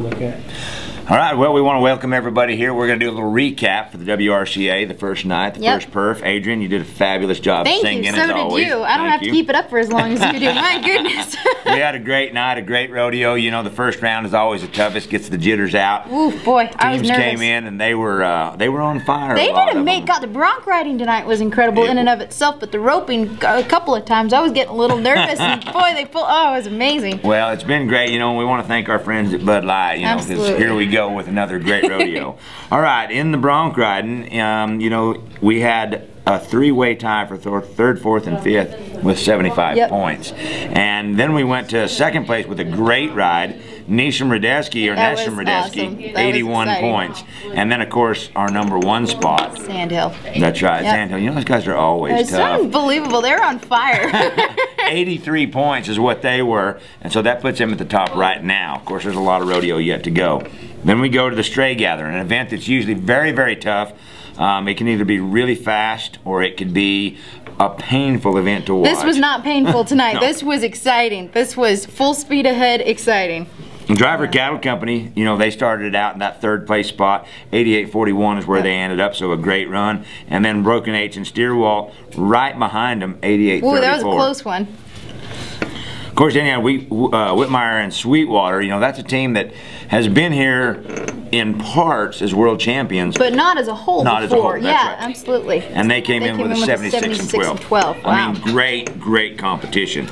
look at. All right, well, we want to welcome everybody here. We're going to do a little recap for the WRCA, the first night, the first perf. Adrian, you did a fabulous job singing, as always. Thank you, so did you. I don't have to keep it up for as long as you do. My goodness. We had a great night, a great rodeo. You know, the first round is always the toughest, gets the jitters out. Ooh, boy, I was nervous. Teams came in and they were on fire. They did amazing. God, the bronc riding tonight was incredible in and of itself, but the roping a couple of times, I was getting a little nervous, and boy, they pulled. Oh, it was amazing. Well, it's been great. You know, we want to thank our friends at Bud Light. You know, because here we go with another great rodeo. All right, in the bronc riding, you know, we had a three-way tie for third, fourth, and fifth with 75 points. And then we went to second place with a great ride, Nesham Radeski, 81 points. And then, of course, our #1 spot. Sandhill. That's right, Sandhill. You know, those guys are always tough. It's unbelievable. They're on fire. 83 points is what they were, and so that puts them at the top right now. Of course, there's a lot of rodeo yet to go. Then we go to the Stray Gather, an event that's usually very, very tough. It can either be really fast or it could be a painful event to watch. This was not painful tonight. No. This was exciting. This was full speed ahead exciting. Driver Cattle Company, you know, they started it out in that third place spot. 88.41 is where they ended up, so a great run. And then Broken H and Steerwalt right behind them, 88.34. Ooh, that was a close one. Of course, then you had Whitmire and Sweetwater. You know, that's a team that has been here in parts as world champions, but not as a whole. Not as a whole. That's right. Absolutely. And they came in with a 76 and 12. Wow. I mean, great competition.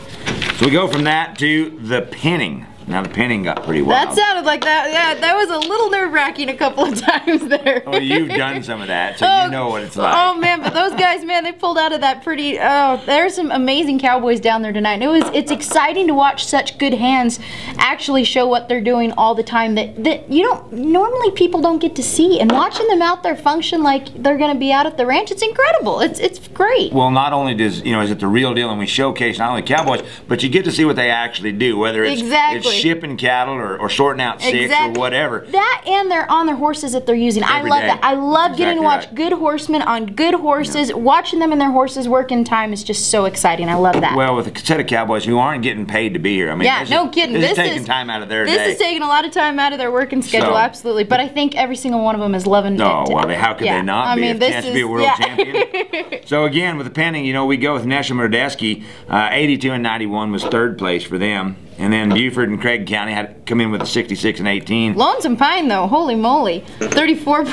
So we go from that to the pinning. Now the pinning got pretty wild. That sounded like that. Yeah, that was a little nerve-wracking a couple of times there. Well, you've done some of that, so you know what it's like. Oh man, but those guys, man, they pulled out of that pretty. Oh, there's some amazing cowboys down there tonight. It's exciting to watch such good hands actually show what they're doing all the time. That you don't normally people don't get to see, and watching them out there function like they're going to be out at the ranch, it's incredible. It's great. Well, not only is it the real deal, and we showcase not only cowboys, but you get to see what they actually do, whether it's shipping cattle or sorting out six or whatever. That and they're on their horses that they're using. I love that. I love getting to watch good horsemen on good horses. Yeah. Watching them and their horses work in time is just so exciting. I love that. Well, with a set of cowboys who aren't getting paid to be here. I mean, yeah, no kidding. This is taking time out of their day. This is taking a lot of time out of their working schedule, absolutely. But I think every single one of them is loving it. Oh, well, how could they not be? I mean, this chance to be a world champion. So again, with the penning, you know, we go with Nesham Radeski. 82 and 91 was third place for them. And then Buford and Craig County had to come in with a 66 and 18. Lonesome Pine, though, holy moly. 34.8,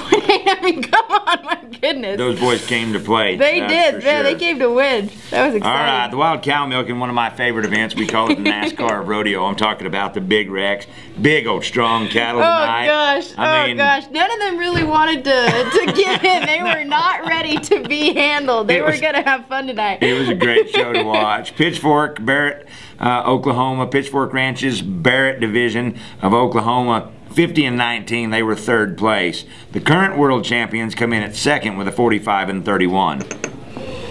I mean, come on, my goodness. Those boys came to play. They did, yeah, they came to win. That was exciting. All right, the Wild Cow Milking, one of my favorite events. We call it the NASCAR of rodeo. I'm talking about the big wrecks, big old strong cattle tonight. I mean, gosh, none of them really wanted to get in. They were not ready to be handled. They were going to have fun tonight. It was a great show to watch. Pitchfork, Barrett, Oklahoma, Pitchfork Ranch's Barrett Division of Oklahoma, 50 and 19, they were third place. The current world champions come in at second with a 45 and 31.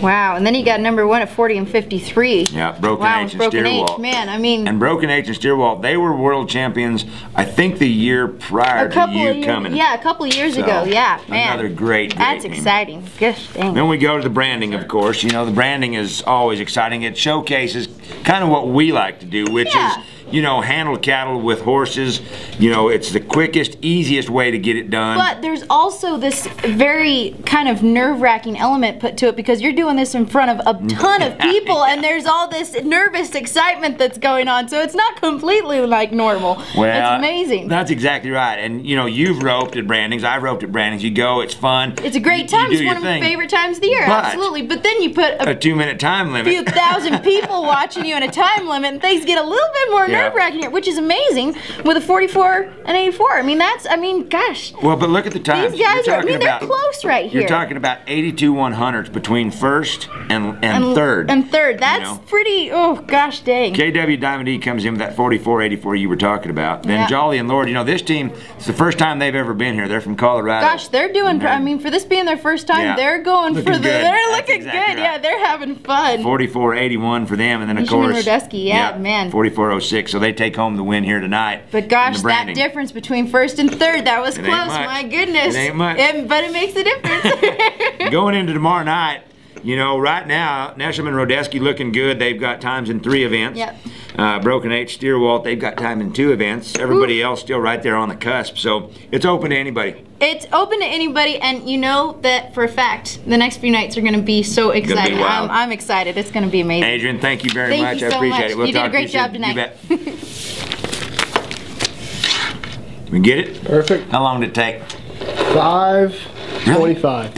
Wow, and then you got #1 at 40 and 53. Yeah, Broken H and Steerwalt. Man, I mean. And Broken H and Steerwalt, they were world champions, I think, the year prior to you coming. Yeah, a couple of years ago. Yeah, man. Another great That's exciting. Gosh dang. Then we go to the branding, of course. You know, the branding is always exciting. It showcases kind of what we like to do, which is, you know, handle cattle with horses. You know, it's the quickest, easiest way to get it done. But there's also this very kind of nerve-wracking element put to it because you're doing this in front of a ton of people and there's all this nervous excitement that's going on. So it's not completely like normal. Well, it's amazing. That's exactly right. And, you know, you've roped at brandings. I've roped at brandings. You go, it's fun. It's a great time. It's one of my favorite times of the year. Absolutely. But then you put a 2-minute time limit. A few thousand people watching you in a time limit and things get a little bit more nerve-wracking here, which is amazing with a 44 and 84. I mean, gosh. Well, but look at the times. These guys are, they're close right here. You're talking about 82 100s between first and third. And third. That's pretty, oh, gosh dang. KW Diamond E comes in with that 44-84 you were talking about. Then Jolly and Lord, you know, this team, it's the first time they've ever been here. They're from Colorado. Gosh, they're doing, I mean, for this being their first time, they're going for they're looking good. Right. Yeah, they're having fun. 44-81 for them. And then, of course, Rodesky, man. 44-06. So they take home the win here tonight. But gosh, that difference between first and third, that was close. My goodness. It ain't much. But it makes a difference. Going into tomorrow night, You know, right now, Neshelman Rodeski looking good. They've got times in 3 events. Yep. Broken H, Steerwalt, they've got time in 2 events. Everybody else still right there on the cusp. So it's open to anybody. It's open to anybody, and you know that for a fact, the next few nights are going to be so exciting. I'm excited. It's going to be amazing. Adrian, thank you very much. Thank you so I appreciate much. it. We'll You did a talk to great job soon. tonight. You bet. We get it? Perfect. How long did it take? 5:25.